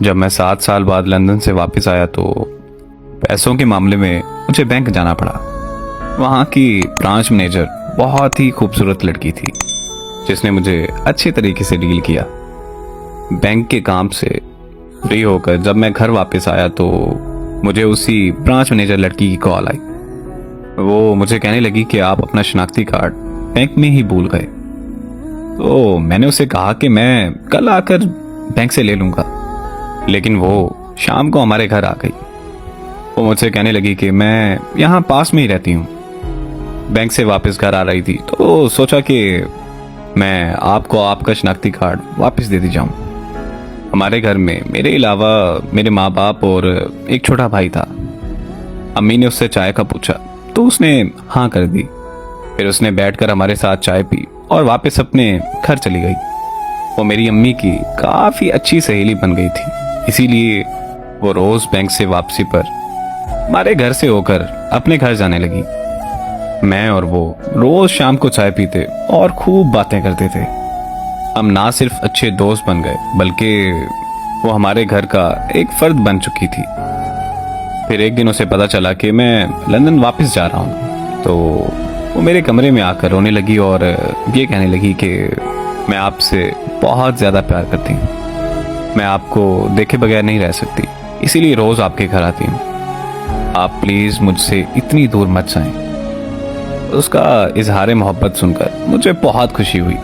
जब मैं 7 साल बाद लंदन से वापस आया तो पैसों के मामले में मुझे बैंक जाना पड़ा। वहाँ की ब्रांच मैनेजर बहुत ही खूबसूरत लड़की थी जिसने मुझे अच्छे तरीके से डील किया। बैंक के काम से फ्री होकर जब मैं घर वापस आया तो मुझे उसी ब्रांच मैनेजर लड़की की कॉल आई। वो मुझे कहने लगी कि आप अपना शनाख्ती कार्ड बैंक में ही भूल गए। तो मैंने उसे कहा कि मैं कल आकर बैंक से ले लूँगा, लेकिन वो शाम को हमारे घर आ गई। वो मुझसे कहने लगी कि मैं यहाँ पास में ही रहती हूँ। बैंक से वापस घर आ रही थी तो सोचा कि मैं आपको आपका शनाख्ती कार्ड वापस दे दी जाऊँ। हमारे घर में मेरे अलावा मेरे माँ बाप और एक छोटा भाई था। अम्मी ने उससे चाय का पूछा तो उसने हाँ कर दी। फिर उसने बैठकर हमारे साथ चाय पी और वापस अपने घर चली गई। वो मेरी अम्मी की काफ़ी अच्छी सहेली बन गई थी, इसीलिए वो रोज़ बैंक से वापसी पर हमारे घर से होकर अपने घर जाने लगी। मैं और वो रोज़ शाम को चाय पीते और खूब बातें करते थे। हम ना सिर्फ अच्छे दोस्त बन गए बल्कि वो हमारे घर का एक फर्द बन चुकी थी। फिर एक दिन उसे पता चला कि मैं लंदन वापस जा रहा हूँ तो वो मेरे कमरे में आकर रोने लगी और ये कहने लगी कि मैं आपसे बहुत ज़्यादा प्यार करती हूँ। मैं आपको देखे बगैर नहीं रह सकती, इसीलिए रोज़ आपके घर आती हूँ। आप प्लीज़ मुझसे इतनी दूर मत जाएं। उसका इजहार मोहब्बत सुनकर मुझे बहुत खुशी हुई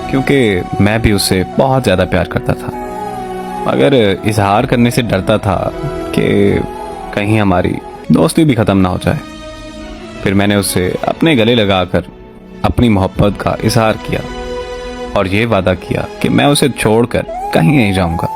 क्योंकि मैं भी उससे बहुत ज़्यादा प्यार करता था, मगर इजहार करने से डरता था कि कहीं हमारी दोस्ती भी ख़त्म ना हो जाए। फिर मैंने उसे अपने गले लगाकर अपनी मोहब्बत का इजहार किया और ये वादा किया कि मैं उसे छोड़कर कहीं नहीं जाऊंगा।